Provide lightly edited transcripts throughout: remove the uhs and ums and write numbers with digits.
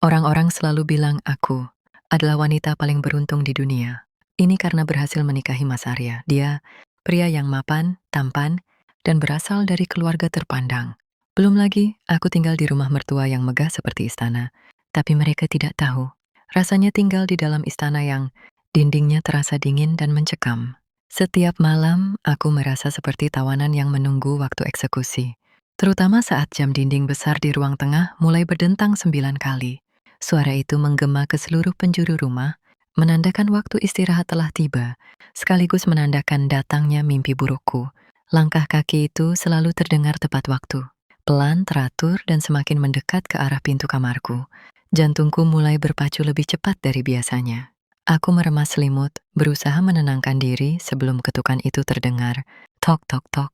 Orang-orang selalu bilang aku adalah wanita paling beruntung di dunia. Ini karena berhasil menikahi Mas Arya. Dia pria yang mapan, tampan, dan berasal dari keluarga terpandang. Belum lagi, aku tinggal di rumah mertua yang megah seperti istana. Tapi mereka tidak tahu, rasanya tinggal di dalam istana yang dindingnya terasa dingin dan mencekam. Setiap malam, aku merasa seperti tawanan yang menunggu waktu eksekusi. Terutama saat jam dinding besar di ruang tengah mulai berdentang 9 kali. Suara itu menggema ke seluruh penjuru rumah, menandakan waktu istirahat telah tiba, sekaligus menandakan datangnya mimpi burukku. Langkah kaki itu selalu terdengar tepat waktu, pelan, teratur, dan semakin mendekat ke arah pintu kamarku. Jantungku mulai berpacu lebih cepat dari biasanya. Aku meremas selimut, berusaha menenangkan diri sebelum ketukan itu terdengar. Tok, tok, tok.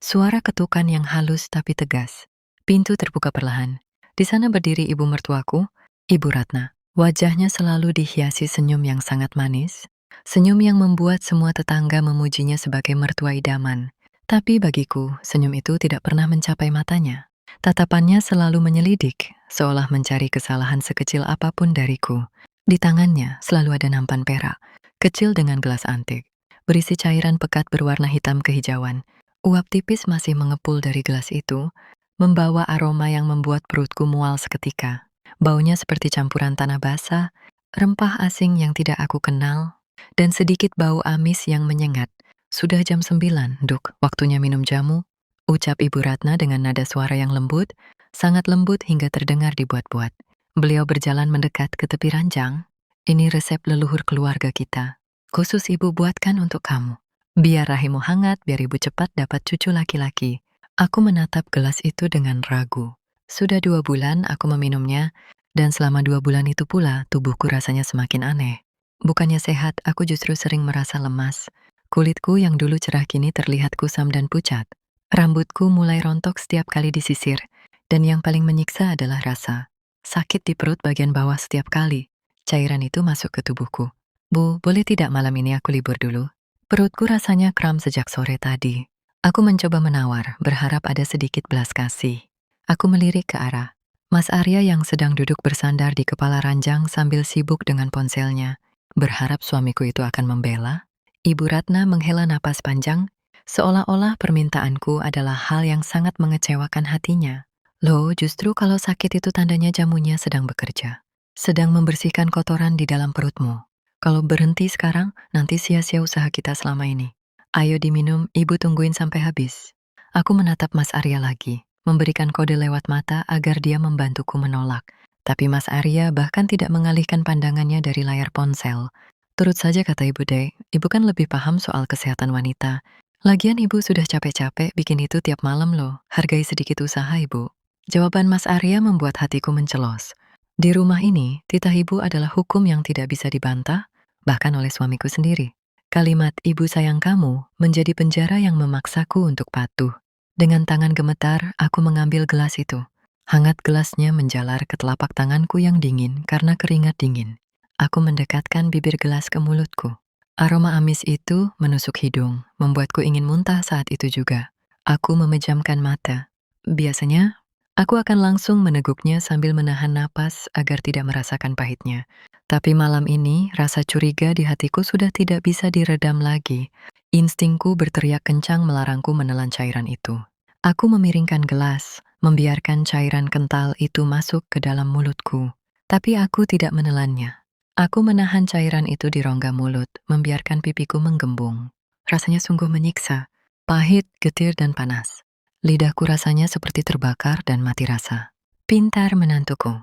Suara ketukan yang halus tapi tegas. Pintu terbuka perlahan. Di sana berdiri ibu mertuaku, Ibu Ratna. Wajahnya selalu dihiasi senyum yang sangat manis, senyum yang membuat semua tetangga memujinya sebagai mertua idaman. Tapi bagiku, senyum itu tidak pernah mencapai matanya. Tatapannya selalu menyelidik, seolah mencari kesalahan sekecil apapun dariku. Di tangannya selalu ada nampan perak, kecil dengan gelas antik, berisi cairan pekat berwarna hitam kehijauan. Uap tipis masih mengepul dari gelas itu, membawa aroma yang membuat perutku mual seketika. Baunya seperti campuran tanah basah, rempah asing yang tidak aku kenal, dan sedikit bau amis yang menyengat. Sudah jam 9, Duk, waktunya minum jamu, ucap Ibu Ratna dengan nada suara yang lembut, sangat lembut hingga terdengar dibuat-buat. Beliau berjalan mendekat ke tepi ranjang. Ini resep leluhur keluarga kita. Khusus Ibu buatkan untuk kamu. Biar rahimmu hangat, biar Ibu cepat dapat cucu laki-laki. Aku menatap gelas itu dengan ragu. Sudah 2 bulan aku meminumnya, dan selama 2 bulan itu pula tubuhku rasanya semakin aneh. Bukannya sehat, aku justru sering merasa lemas. Kulitku yang dulu cerah kini terlihat kusam dan pucat. Rambutku mulai rontok setiap kali disisir, dan yang paling menyiksa adalah rasa sakit di perut bagian bawah setiap kali cairan itu masuk ke tubuhku. Bu, boleh tidak malam ini aku libur dulu? Perutku rasanya kram sejak sore tadi. Aku mencoba menawar, berharap ada sedikit belas kasih. Aku melirik ke arah Mas Arya yang sedang duduk bersandar di kepala ranjang sambil sibuk dengan ponselnya. Berharap suamiku itu akan membela. Ibu Ratna menghela napas panjang, seolah-olah permintaanku adalah hal yang sangat mengecewakan hatinya. Loh, justru kalau sakit itu tandanya jamunya sedang bekerja. Sedang membersihkan kotoran di dalam perutmu. Kalau berhenti sekarang, nanti sia-sia usaha kita selama ini. Ayo diminum, ibu tungguin sampai habis. Aku menatap Mas Arya lagi, memberikan kode lewat mata agar dia membantuku menolak. Tapi Mas Arya bahkan tidak mengalihkan pandangannya dari layar ponsel. Turut saja kata Ibu Dek, Ibu kan lebih paham soal kesehatan wanita. Lagian Ibu sudah capek-capek bikin itu tiap malam loh, hargai sedikit usaha Ibu. Jawaban Mas Arya membuat hatiku mencelos. Di rumah ini, titah Ibu adalah hukum yang tidak bisa dibantah, bahkan oleh suamiku sendiri. Kalimat ibu sayang kamu menjadi penjara yang memaksaku untuk patuh. Dengan tangan gemetar, aku mengambil gelas itu. Hangat gelasnya menjalar ke telapak tanganku yang dingin karena keringat dingin. Aku mendekatkan bibir gelas ke mulutku. Aroma amis itu menusuk hidung, membuatku ingin muntah saat itu juga. Aku memejamkan mata. Biasanya, aku akan langsung meneguknya sambil menahan napas agar tidak merasakan pahitnya. Tapi malam ini, rasa curiga di hatiku sudah tidak bisa diredam lagi. Instingku berteriak kencang melarangku menelan cairan itu. Aku memiringkan gelas, membiarkan cairan kental itu masuk ke dalam mulutku. Tapi aku tidak menelannya. Aku menahan cairan itu di rongga mulut, membiarkan pipiku menggembung. Rasanya sungguh menyiksa, pahit, getir, dan panas. Lidahku rasanya seperti terbakar dan mati rasa. Pintar menantuku.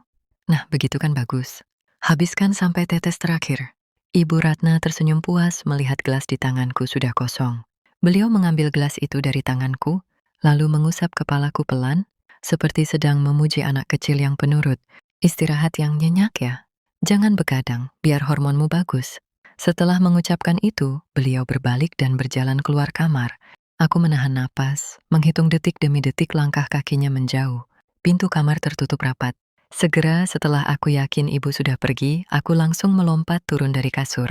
Nah, begitu kan bagus. Habiskan sampai tetes terakhir. Ibu Ratna tersenyum puas melihat gelas di tanganku sudah kosong. Beliau mengambil gelas itu dari tanganku, lalu mengusap kepalaku pelan, seperti sedang memuji anak kecil yang penurut. Istirahat yang nyenyak ya. Jangan begadang, biar hormonmu bagus. Setelah mengucapkan itu, beliau berbalik dan berjalan keluar kamar. Aku menahan napas, menghitung detik demi detik langkah kakinya menjauh. Pintu kamar tertutup rapat. Segera setelah aku yakin ibu sudah pergi, aku langsung melompat turun dari kasur.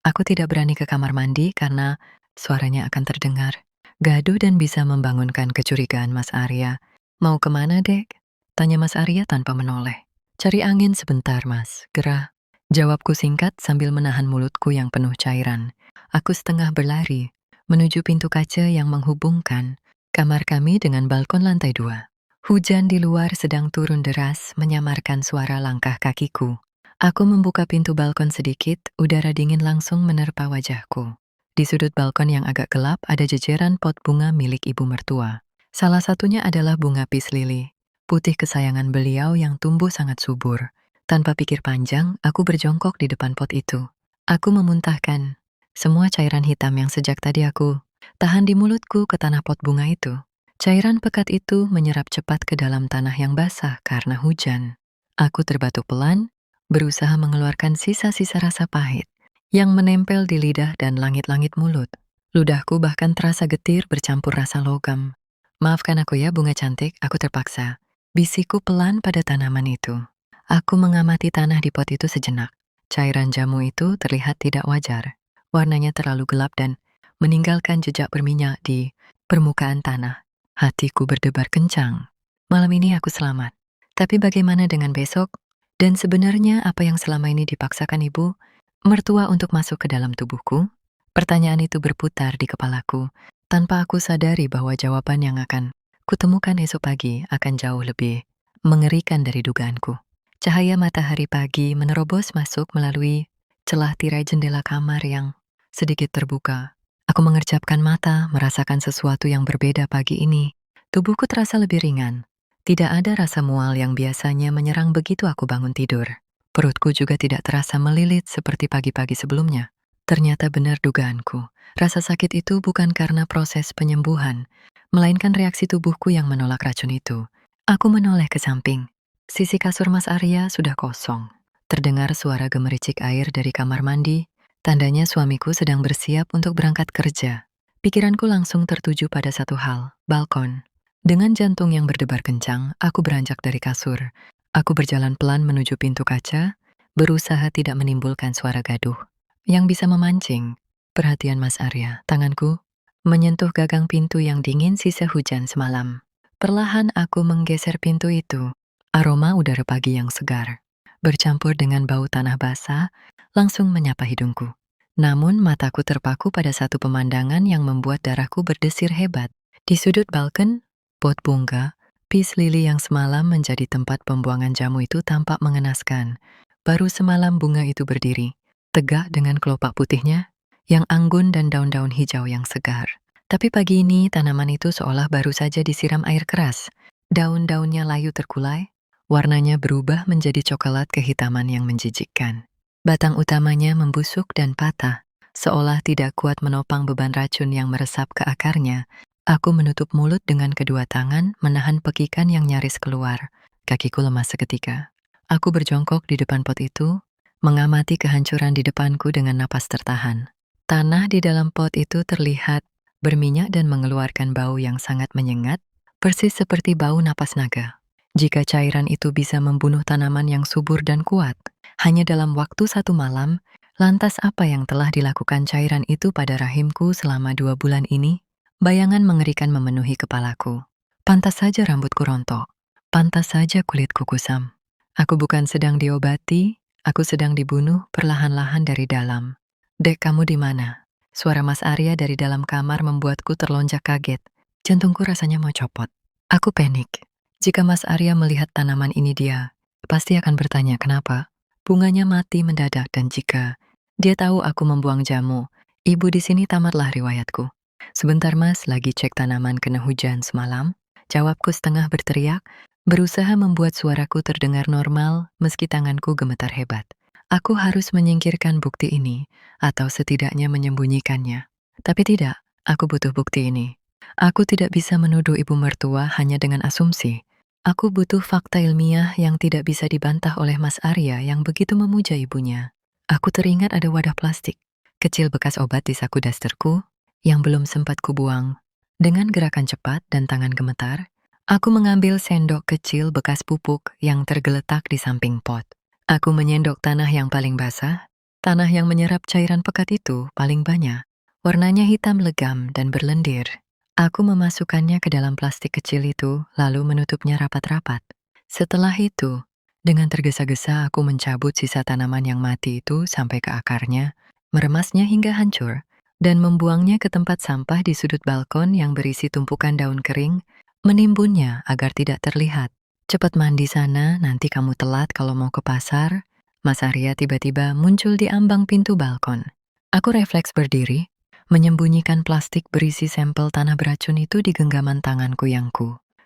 Aku tidak berani ke kamar mandi karena suaranya akan terdengar. Gaduh dan bisa membangunkan kecurigaan Mas Arya. Mau kemana, Dek? Tanya Mas Arya tanpa menoleh. Cari angin sebentar, Mas. Gerah. Jawabku singkat sambil menahan mulutku yang penuh cairan. Aku setengah berlari menuju pintu kaca yang menghubungkan kamar kami dengan balkon lantai 2. Hujan di luar sedang turun deras menyamarkan suara langkah kakiku. Aku membuka pintu balkon sedikit, udara dingin langsung menerpa wajahku. Di sudut balkon yang agak gelap ada jejeran pot bunga milik ibu mertua. Salah satunya adalah bunga peace lily, putih kesayangan beliau yang tumbuh sangat subur. Tanpa pikir panjang, aku berjongkok di depan pot itu. Aku memuntahkan semua cairan hitam yang sejak tadi aku tahan di mulutku ke tanah pot bunga itu. Cairan pekat itu menyerap cepat ke dalam tanah yang basah karena hujan. Aku terbatuk pelan, berusaha mengeluarkan sisa-sisa rasa pahit yang menempel di lidah dan langit-langit mulut. Ludahku bahkan terasa getir bercampur rasa logam. Maafkan aku ya bunga cantik, aku terpaksa. Bisikku pelan pada tanaman itu. Aku mengamati tanah di pot itu sejenak. Cairan jamu itu terlihat tidak wajar. Warnanya terlalu gelap dan meninggalkan jejak berminyak di permukaan tanah. Hatiku berdebar kencang. Malam ini aku selamat. Tapi bagaimana dengan besok? Dan sebenarnya apa yang selama ini dipaksakan ibu mertua untuk masuk ke dalam tubuhku? Pertanyaan itu berputar di kepalaku, tanpa aku sadari bahwa jawaban yang akan kutemukan esok pagi akan jauh lebih mengerikan dari dugaanku. Cahaya matahari pagi menerobos masuk melalui celah tirai jendela kamar yang sedikit terbuka. Aku mengerjapkan mata, merasakan sesuatu yang berbeda pagi ini. Tubuhku terasa lebih ringan. Tidak ada rasa mual yang biasanya menyerang begitu aku bangun tidur. Perutku juga tidak terasa melilit seperti pagi-pagi sebelumnya. Ternyata benar dugaanku. Rasa sakit itu bukan karena proses penyembuhan, melainkan reaksi tubuhku yang menolak racun itu. Aku menoleh ke samping. Sisi kasur Mas Arya sudah kosong. Terdengar suara gemericik air dari kamar mandi, tandanya suamiku sedang bersiap untuk berangkat kerja. Pikiranku langsung tertuju pada satu hal, balkon. Dengan jantung yang berdebar kencang, aku beranjak dari kasur. Aku berjalan pelan menuju pintu kaca, berusaha tidak menimbulkan suara gaduh yang bisa memancing perhatian Mas Arya. Tanganku menyentuh gagang pintu yang dingin sisa hujan semalam. Perlahan aku menggeser pintu itu. Aroma udara pagi yang segar, bercampur dengan bau tanah basah, langsung menyapa hidungku. Namun mataku terpaku pada satu pemandangan yang membuat darahku berdesir hebat. Di sudut balkon, pot bunga, peace lily yang semalam menjadi tempat pembuangan jamu itu tampak mengenaskan. Baru semalam bunga itu berdiri, tegak dengan kelopak putihnya, yang anggun dan daun-daun hijau yang segar. Tapi pagi ini tanaman itu seolah baru saja disiram air keras. Daun-daunnya layu terkulai, warnanya berubah menjadi coklat kehitaman yang menjijikkan. Batang utamanya membusuk dan patah, seolah tidak kuat menopang beban racun yang meresap ke akarnya. Aku menutup mulut dengan kedua tangan, menahan pekikan yang nyaris keluar. Kakiku lemas seketika. Aku berjongkok di depan pot itu, mengamati kehancuran di depanku dengan napas tertahan. Tanah di dalam pot itu terlihat berminyak dan mengeluarkan bau yang sangat menyengat, persis seperti bau napas naga. Jika cairan itu bisa membunuh tanaman yang subur dan kuat, hanya dalam waktu 1 malam, lantas apa yang telah dilakukan cairan itu pada rahimku selama 2 bulan ini? Bayangan mengerikan memenuhi kepalaku. Pantas saja rambutku rontok, pantas saja kulitku kusam. Aku bukan sedang diobati, aku sedang dibunuh perlahan-lahan dari dalam. Dek, kamu di mana? Suara Mas Arya dari dalam kamar membuatku terlonjak kaget. Jantungku rasanya mau copot. Aku panik. Jika Mas Arya melihat tanaman ini dia pasti akan bertanya kenapa bunganya mati mendadak dan jika dia tahu aku membuang jamu, ibu di sini tamatlah riwayatku. Sebentar Mas, lagi cek tanaman kena hujan semalam. Jawabku setengah berteriak, berusaha membuat suaraku terdengar normal meski tanganku gemetar hebat. Aku harus menyingkirkan bukti ini atau setidaknya menyembunyikannya. Tapi tidak, aku butuh bukti ini. Aku tidak bisa menuduh ibu mertua hanya dengan asumsi. Aku butuh fakta ilmiah yang tidak bisa dibantah oleh Mas Arya yang begitu memuja ibunya. Aku teringat ada wadah plastik kecil bekas obat di saku dasterku yang belum sempat kubuang. Dengan gerakan cepat dan tangan gemetar, aku mengambil sendok kecil bekas pupuk yang tergeletak di samping pot. Aku menyendok tanah yang paling basah, tanah yang menyerap cairan pekat itu paling banyak. Warnanya hitam legam dan berlendir. Aku memasukkannya ke dalam plastik kecil itu, lalu menutupnya rapat-rapat. Setelah itu, Dengan tergesa-gesa aku mencabut sisa tanaman yang mati itu sampai ke akarnya, meremasnya hingga hancur, dan membuangnya ke tempat sampah di sudut balkon yang berisi tumpukan daun kering, menimbunnya agar tidak terlihat. Cepat mandi sana, nanti kamu telat kalau mau ke pasar. Mas Arya tiba-tiba muncul di ambang pintu balkon. Aku refleks berdiri, menyembunyikan plastik berisi sampel tanah beracun itu di genggaman tanganku yang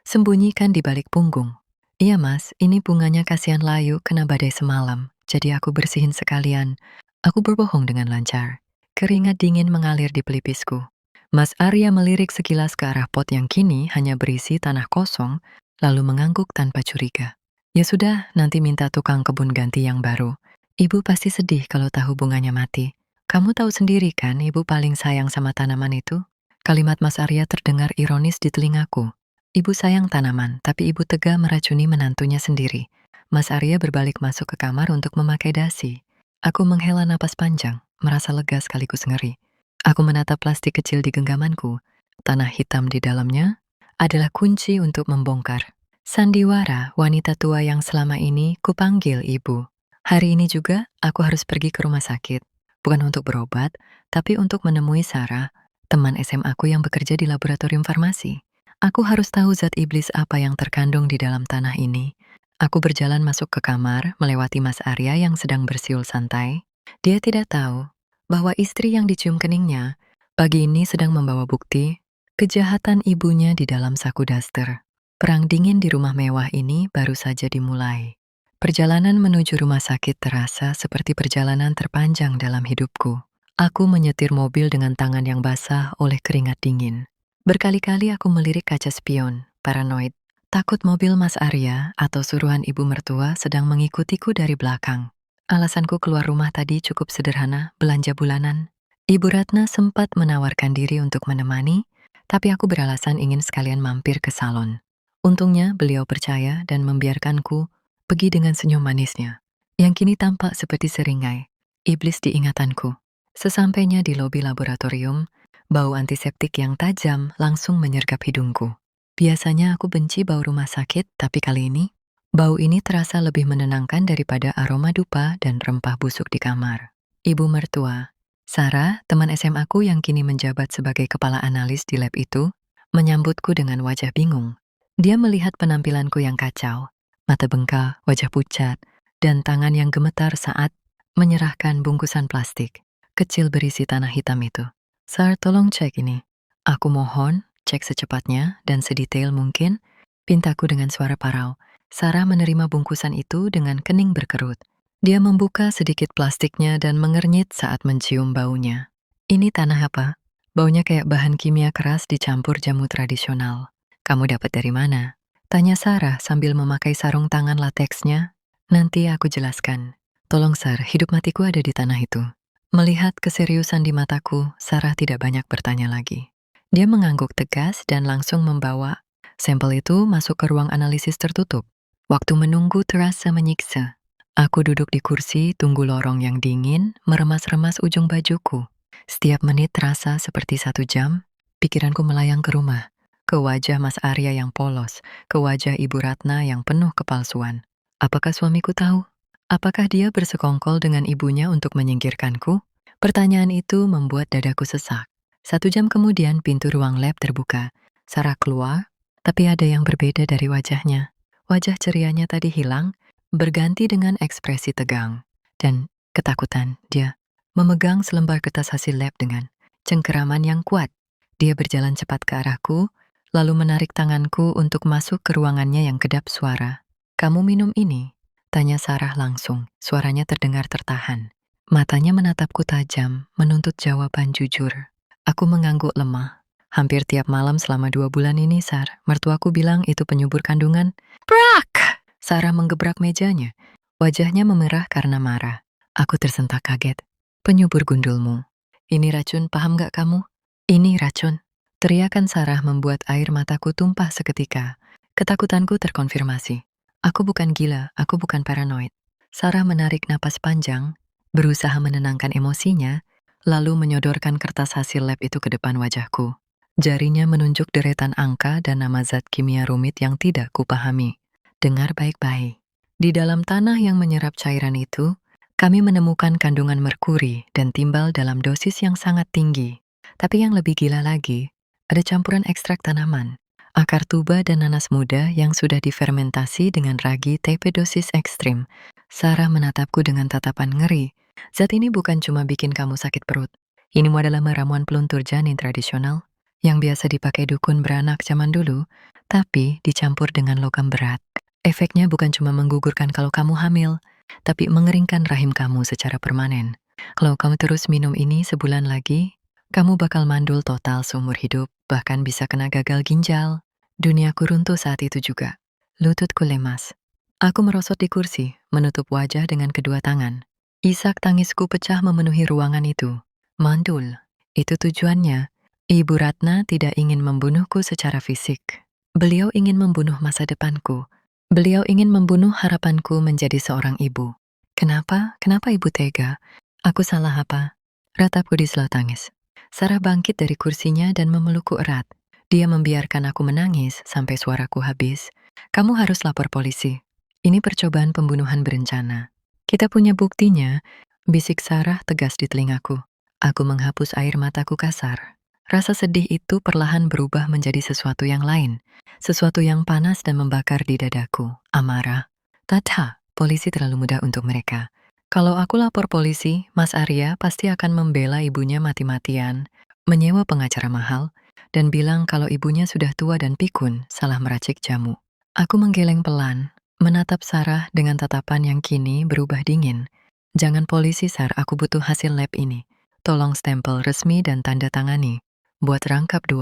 sembunyikan di balik punggung. Iya mas, ini bunganya kasihan layu kena badai semalam, jadi aku bersihin sekalian. Aku berbohong dengan lancar. Keringat dingin mengalir di pelipisku. Mas Arya melirik sekilas ke arah pot yang kini hanya berisi tanah kosong, lalu mengangguk tanpa curiga. Ya sudah, nanti minta tukang kebun ganti yang baru. Ibu pasti sedih kalau tahu bunganya mati. Kamu tahu sendiri kan, ibu paling sayang sama tanaman itu? Kalimat Mas Arya terdengar ironis di telingaku. Ibu sayang tanaman, tapi ibu tega meracuni menantunya sendiri. Mas Arya berbalik masuk ke kamar untuk memakai dasi. Aku menghela napas panjang, merasa lega sekaligus ngeri. Aku menatap plastik kecil di genggamanku. Tanah hitam di dalamnya adalah kunci untuk membongkar. Sandiwara, wanita tua yang selama ini kupanggil ibu. Hari ini juga aku harus pergi ke rumah sakit. Bukan untuk berobat, tapi untuk menemui Sarah, teman SMA aku yang bekerja di laboratorium farmasi. Aku harus tahu zat iblis apa yang terkandung di dalam tanah ini. Aku berjalan masuk ke kamar, melewati Mas Arya yang sedang bersiul santai. Dia tidak tahu bahwa istri yang dicium keningnya pagi ini sedang membawa bukti kejahatan ibunya di dalam saku daster. Perang dingin di rumah mewah ini baru saja dimulai. Perjalanan menuju rumah sakit terasa seperti perjalanan terpanjang dalam hidupku. Aku menyetir mobil dengan tangan yang basah oleh keringat dingin. Berkali-kali aku melirik kaca spion, paranoid, takut mobil Mas Arya atau suruhan ibu mertua sedang mengikutiku dari belakang. Alasanku keluar rumah tadi cukup sederhana, belanja bulanan. Ibu Ratna sempat menawarkan diri untuk menemani, tapi aku beralasan ingin sekalian mampir ke salon. Untungnya beliau percaya dan membiarkanku pergi dengan senyum manisnya, yang kini tampak seperti seringai, iblis di ingatanku. Sesampainya di lobi laboratorium, bau antiseptik yang tajam langsung menyergap hidungku. Biasanya aku benci bau rumah sakit, tapi kali ini, bau ini terasa lebih menenangkan daripada aroma dupa dan rempah busuk di kamar. Ibu mertua, Sarah, teman SMA aku yang kini menjabat sebagai kepala analis di lab itu, menyambutku dengan wajah bingung. Dia melihat penampilanku yang kacau, mata bengkak, wajah pucat, dan tangan yang gemetar saat menyerahkan bungkusan plastik kecil berisi tanah hitam itu. Sar, tolong cek ini. Aku mohon, cek secepatnya dan sedetail mungkin, pintaku dengan suara parau. Sarah menerima bungkusan itu dengan kening berkerut. Dia membuka sedikit plastiknya dan mengernyit saat mencium baunya. Ini tanah apa? Baunya kayak bahan kimia keras dicampur jamu tradisional. Kamu dapat dari mana? Tanya Sarah sambil memakai sarung tangan lateksnya. Nanti aku jelaskan. Tolong Sar, hidup matiku ada di tanah itu. Melihat keseriusan di mataku, Sarah tidak banyak bertanya lagi. Dia mengangguk tegas dan langsung membawa sampel itu masuk ke ruang analisis tertutup. Waktu menunggu terasa menyiksa. Aku duduk di kursi, tunggu lorong yang dingin, meremas-remas ujung bajuku. Setiap menit terasa seperti 1 jam, pikiranku melayang ke rumah. Ke wajah Mas Arya yang polos, ke wajah Ibu Ratna yang penuh kepalsuan. Apakah suamiku tahu? Apakah dia bersekongkol dengan ibunya untuk menyingkirkanku? Pertanyaan itu membuat dadaku sesak. 1 jam kemudian pintu ruang lab terbuka. Sarah keluar, tapi ada yang berbeda dari wajahnya. Wajah cerianya tadi hilang, berganti dengan ekspresi tegang dan ketakutan. Dia memegang selembar kertas hasil lab dengan cengkeraman yang kuat. Dia berjalan cepat ke arahku, lalu menarik tanganku untuk masuk ke ruangannya yang kedap suara. Kamu minum ini? Tanya Sarah langsung, suaranya terdengar tertahan. Matanya menatapku tajam, menuntut jawaban jujur. Aku mengangguk lemah. Hampir tiap malam selama 2 bulan ini, Sar, mertuaku bilang itu penyubur kandungan. Brak! Sarah menggebrak mejanya. Wajahnya memerah karena marah. Aku tersentak kaget. Penyubur gundulmu. Ini racun, paham gak kamu? Ini racun. Teriakan Sarah membuat air mataku tumpah seketika. Ketakutanku terkonfirmasi. Aku bukan gila, aku bukan paranoid. Sarah menarik napas panjang, berusaha menenangkan emosinya, lalu menyodorkan kertas hasil lab itu ke depan wajahku. Jarinya menunjuk deretan angka dan nama zat kimia rumit yang tidak kupahami. Dengar baik-baik. Di dalam tanah yang menyerap cairan itu, kami menemukan kandungan merkuri dan timbal dalam dosis yang sangat tinggi. Tapi yang lebih gila lagi, ada campuran ekstrak tanaman, akar tuba dan nanas muda yang sudah difermentasi dengan ragi TP dosis ekstrim. Sarah menatapku dengan tatapan ngeri. Zat ini bukan cuma bikin kamu sakit perut. Ini adalah meramuan peluntur janin tradisional yang biasa dipakai dukun beranak zaman dulu, tapi dicampur dengan logam berat. Efeknya bukan cuma menggugurkan kalau kamu hamil, tapi mengeringkan rahim kamu secara permanen. Kalau kamu terus minum ini sebulan lagi, kamu bakal mandul total seumur hidup, bahkan bisa kena gagal ginjal. Duniaku runtuh saat itu juga. Lututku lemas. Aku merosot di kursi, menutup wajah dengan kedua tangan. Isak tangisku pecah memenuhi ruangan itu. Mandul. Itu tujuannya. Ibu Ratna tidak ingin membunuhku secara fisik. Beliau ingin membunuh masa depanku. Beliau ingin membunuh harapanku menjadi seorang ibu. Kenapa? Kenapa ibu tega? Aku salah apa? Ratapku disela tangis. Sarah bangkit dari kursinya dan memelukku erat. Dia membiarkan aku menangis sampai suaraku habis. Kamu harus lapor polisi. Ini percobaan pembunuhan berencana. Kita punya buktinya, bisik Sarah tegas di telingaku. Aku menghapus air mataku kasar. Rasa sedih itu perlahan berubah menjadi sesuatu yang lain. Sesuatu yang panas dan membakar di dadaku. Amarah. Tata, polisi terlalu mudah untuk mereka. Kalau aku lapor polisi, Mas Arya pasti akan membela ibunya mati-matian, menyewa pengacara mahal, dan bilang kalau ibunya sudah tua dan pikun, salah meracik jamu. Aku menggeleng pelan, menatap Sarah dengan tatapan yang kini berubah dingin. Jangan polisi, Sar, aku butuh hasil lab ini. Tolong stempel resmi dan tanda tangani. Buat rangkap 2.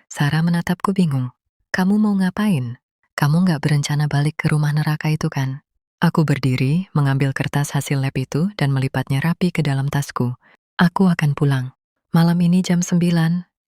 Sarah menatapku bingung. Kamu mau ngapain? Kamu nggak berencana balik ke rumah neraka itu kan? Aku berdiri, mengambil kertas hasil lab itu dan melipatnya rapi ke dalam tasku. Aku akan pulang. Malam ini jam 9,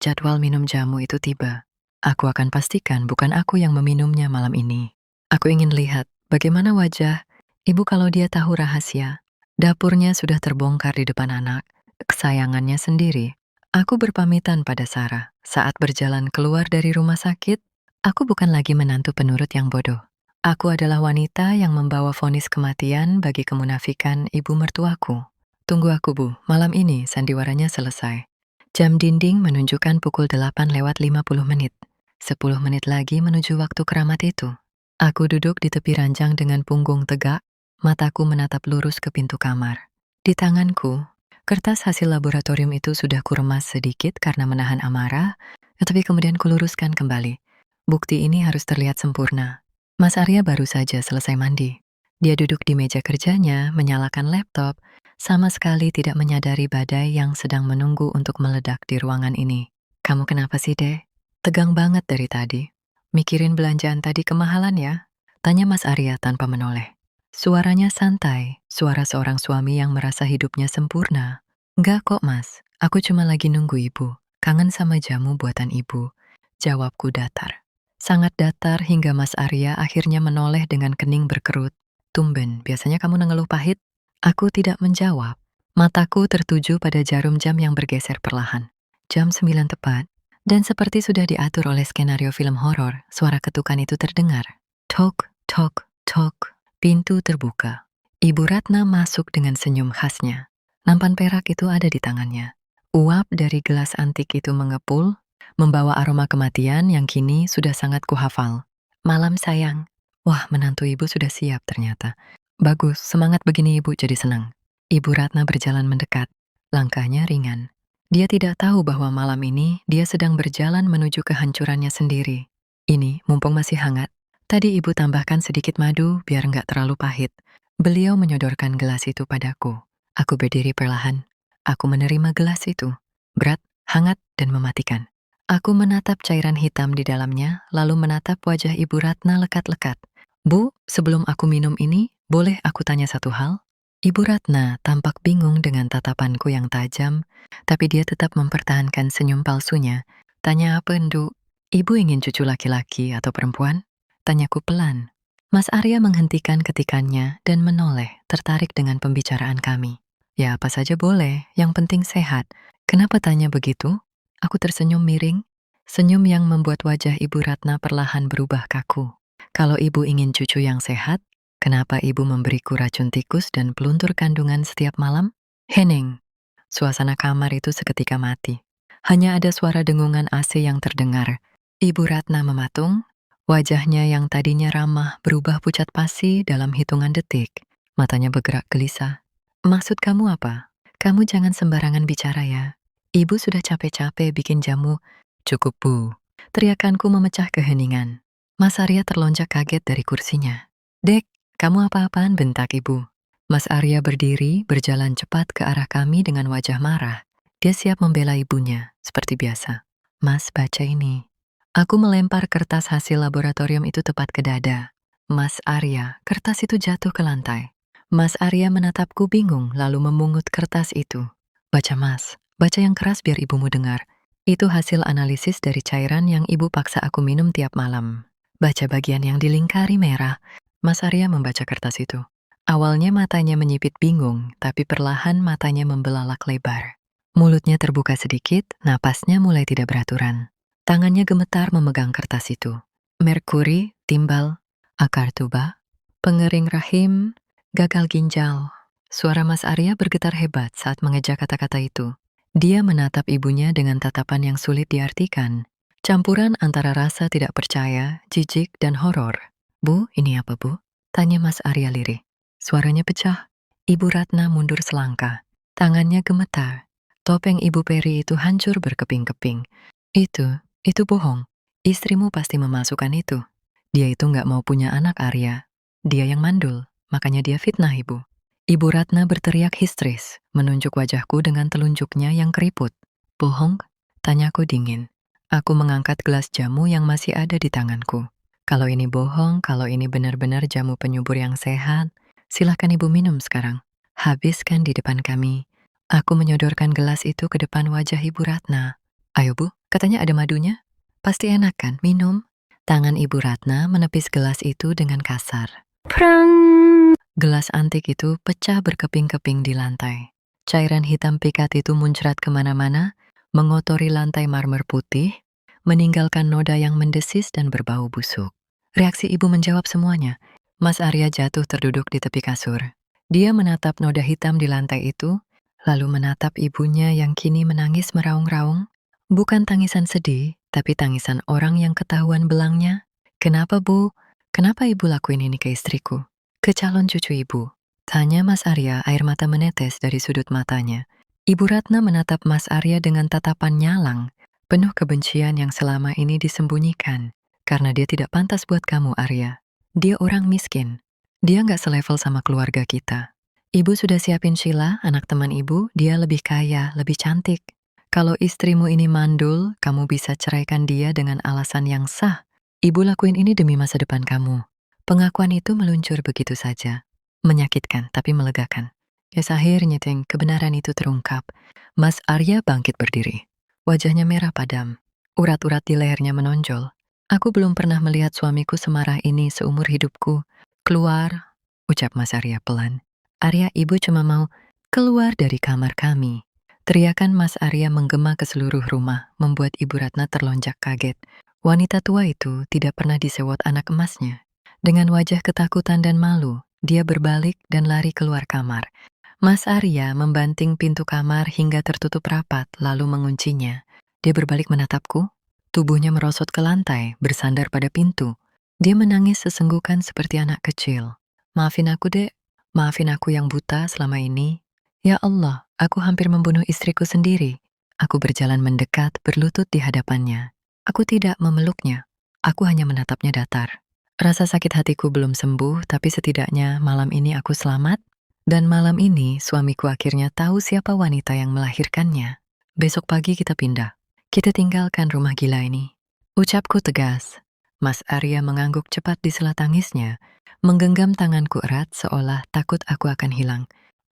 jadwal minum jamu itu tiba. Aku akan pastikan bukan aku yang meminumnya malam ini. Aku ingin lihat bagaimana wajah ibu kalau dia tahu rahasia. Dapurnya sudah terbongkar di depan anak, kesayangannya sendiri. Aku berpamitan pada Sarah. Saat berjalan keluar dari rumah sakit, aku bukan lagi menantu penurut yang bodoh. Aku adalah wanita yang membawa vonis kematian bagi kemunafikan ibu mertuaku. Tunggu aku, Bu. Malam ini sandiwaranya selesai. Jam dinding menunjukkan pukul 8:50. 10 menit lagi menuju waktu keramat itu. Aku duduk di tepi ranjang dengan punggung tegak, mataku menatap lurus ke pintu kamar. Di tanganku, kertas hasil laboratorium itu sudah kuremas sedikit karena menahan amarah, tetapi kemudian kuluruskan kembali. Bukti ini harus terlihat sempurna. Mas Arya baru saja selesai mandi. Dia duduk di meja kerjanya, menyalakan laptop, sama sekali tidak menyadari badai yang sedang menunggu untuk meledak di ruangan ini. Kamu kenapa sih, Dek? Tegang banget dari tadi. Mikirin belanjaan tadi kemahalan ya? Tanya Mas Arya tanpa menoleh. Suaranya santai, suara seorang suami yang merasa hidupnya sempurna. Enggak kok, Mas. Aku cuma lagi nunggu ibu. Kangen sama jamu buatan ibu. Jawabku datar. Sangat datar hingga Mas Arya akhirnya menoleh dengan kening berkerut. Tumben, biasanya kamu mengeluh pahit. Aku tidak menjawab. Mataku tertuju pada jarum jam yang bergeser perlahan. Jam 9 tepat. Dan seperti sudah diatur oleh skenario film horor, suara ketukan itu terdengar. Tok, tok, tok. Pintu terbuka. Ibu Ratna masuk dengan senyum khasnya. Nampan perak itu ada di tangannya. Uap dari gelas antik itu mengepul, membawa aroma kematian yang kini sudah sangat kuhafal. Malam sayang. Wah, menantu ibu sudah siap ternyata. Bagus, semangat begini ibu jadi senang. Ibu Ratna berjalan mendekat. Langkahnya ringan. Dia tidak tahu bahwa malam ini dia sedang berjalan menuju kehancurannya sendiri. Ini, mumpung masih hangat, tadi ibu tambahkan sedikit madu biar nggak terlalu pahit. Beliau menyodorkan gelas itu padaku. Aku berdiri perlahan. Aku menerima gelas itu. Berat, hangat, dan mematikan. Aku menatap cairan hitam di dalamnya, lalu menatap wajah Ibu Ratna lekat-lekat. Bu, sebelum aku minum ini, boleh aku tanya satu hal? Ibu Ratna tampak bingung dengan tatapanku yang tajam, tapi dia tetap mempertahankan senyum palsunya. Tanya apa, Ndu? Ibu ingin cucu laki-laki atau perempuan? Tanyaku pelan. Mas Arya menghentikan ketikannya dan menoleh, tertarik dengan pembicaraan kami. Ya, apa saja boleh, yang penting sehat. Kenapa tanya begitu? Aku tersenyum miring, senyum yang membuat wajah Ibu Ratna perlahan berubah kaku. Kalau ibu ingin cucu yang sehat, kenapa ibu memberiku racun tikus dan peluntur kandungan setiap malam? Hening. Suasana kamar itu seketika mati. Hanya ada suara dengungan AC yang terdengar. Ibu Ratna mematung, wajahnya yang tadinya ramah berubah pucat pasi dalam hitungan detik. Matanya bergerak gelisah. Maksud kamu apa? Kamu jangan sembarangan bicara ya. Ibu sudah capek-capek bikin jamu. Cukup, Bu. Teriakanku memecah keheningan. Mas Arya terlonjak kaget dari kursinya. Dek, kamu apa-apaan, bentak ibu. Mas Arya berdiri, berjalan cepat ke arah kami dengan wajah marah. Dia siap membela ibunya, seperti biasa. Mas, baca ini. Aku melempar kertas hasil laboratorium itu tepat ke dada. Mas Arya, kertas itu jatuh ke lantai. Mas Arya menatapku bingung lalu memungut kertas itu. Baca Mas, baca yang keras biar ibumu dengar. Itu hasil analisis dari cairan yang ibu paksa aku minum tiap malam. Baca bagian yang dilingkari merah. Mas Arya membaca kertas itu. Awalnya matanya menyipit bingung, tapi perlahan matanya membelalak lebar. Mulutnya terbuka sedikit, napasnya mulai tidak beraturan. Tangannya gemetar memegang kertas itu. Merkuri, timbal, akar tuba, pengering rahim, gagal ginjal. Suara Mas Arya bergetar hebat saat mengeja kata-kata itu. Dia menatap ibunya dengan tatapan yang sulit diartikan. Campuran antara rasa tidak percaya, jijik, dan horor. Bu, ini apa Bu? Tanya Mas Arya lirih. Suaranya pecah. Ibu Ratna mundur selangkah. Tangannya gemetar. Topeng Ibu Peri itu hancur berkeping-keping. Itu bohong. Istrimu pasti memasukkan itu. Dia itu nggak mau punya anak Arya. Dia yang mandul, makanya dia fitnah ibu. Ibu Ratna berteriak histeris, menunjuk wajahku dengan telunjuknya yang keriput. Bohong? Tanyaku dingin. Aku mengangkat gelas jamu yang masih ada di tanganku. Kalau ini bohong, kalau ini benar-benar jamu penyubur yang sehat, silahkan ibu minum sekarang. Habiskan di depan kami. Aku menyodorkan gelas itu ke depan wajah Ibu Ratna. Ayo Bu, katanya ada madunya. Pasti enak kan, minum. Tangan Ibu Ratna menepis gelas itu dengan kasar. Prang! Gelas antik itu pecah berkeping-keping di lantai. Cairan hitam pikat itu muncrat kemana-mana, mengotori lantai marmer putih, meninggalkan noda yang mendesis dan berbau busuk. Reaksi ibu menjawab semuanya. Mas Arya jatuh terduduk di tepi kasur. Dia menatap noda hitam di lantai itu, lalu menatap ibunya yang kini menangis meraung-raung. Bukan tangisan sedih, tapi tangisan orang yang ketahuan belangnya. Kenapa Bu? Kenapa ibu lakuin ini ke istriku? Ke calon cucu ibu. Tanya Mas Arya, air mata menetes dari sudut matanya. Ibu Ratna menatap Mas Arya dengan tatapan nyalang, penuh kebencian yang selama ini disembunyikan. Karena dia tidak pantas buat kamu, Arya. Dia orang miskin. Dia nggak selevel sama keluarga kita. Ibu sudah siapin Sheila, anak teman ibu, dia lebih kaya, lebih cantik. Kalau istrimu ini mandul, kamu bisa ceraikan dia dengan alasan yang sah. Ibu lakuin ini demi masa depan kamu. Pengakuan itu meluncur begitu saja. Menyakitkan, tapi melegakan. Ya akhirnya kebenaran itu terungkap. Mas Arya bangkit berdiri. Wajahnya merah padam. Urat-urat di lehernya menonjol. Aku belum pernah melihat suamiku semarah ini seumur hidupku. Keluar, ucap Mas Arya pelan. Arya, ibu cuma mau keluar dari kamar kami. Teriakan Mas Arya menggema ke seluruh rumah, membuat Ibu Ratna terlonjak kaget. Wanita tua itu tidak pernah disewot anak emasnya. Dengan wajah ketakutan dan malu, dia berbalik dan lari keluar kamar. Mas Arya membanting pintu kamar hingga tertutup rapat, lalu menguncinya. Dia berbalik menatapku. Tubuhnya merosot ke lantai, bersandar pada pintu. Dia menangis sesenggukan seperti anak kecil. Maafin aku, Dek. Maafin aku yang buta selama ini. Ya Allah, aku hampir membunuh istriku sendiri. Aku berjalan mendekat, berlutut di hadapannya. Aku tidak memeluknya. Aku hanya menatapnya datar. Rasa sakit hatiku belum sembuh, tapi setidaknya malam ini aku selamat. Dan malam ini suamiku akhirnya tahu siapa wanita yang melahirkannya. Besok pagi kita pindah. Kita tinggalkan rumah gila ini. Ucapku tegas. Mas Arya mengangguk cepat di sela tangisnya, menggenggam tanganku erat seolah takut aku akan hilang.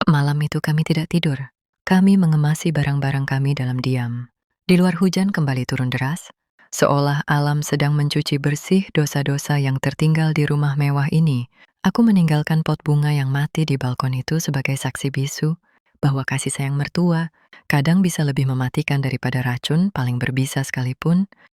Malam itu kami tidak tidur. Kami mengemasi barang-barang kami dalam diam. Di luar hujan kembali turun deras, seolah alam sedang mencuci bersih dosa-dosa yang tertinggal di rumah mewah ini. Aku meninggalkan pot bunga yang mati di balkon itu sebagai saksi bisu bahwa kasih sayang mertua kadang bisa lebih mematikan daripada racun paling berbisa sekalipun.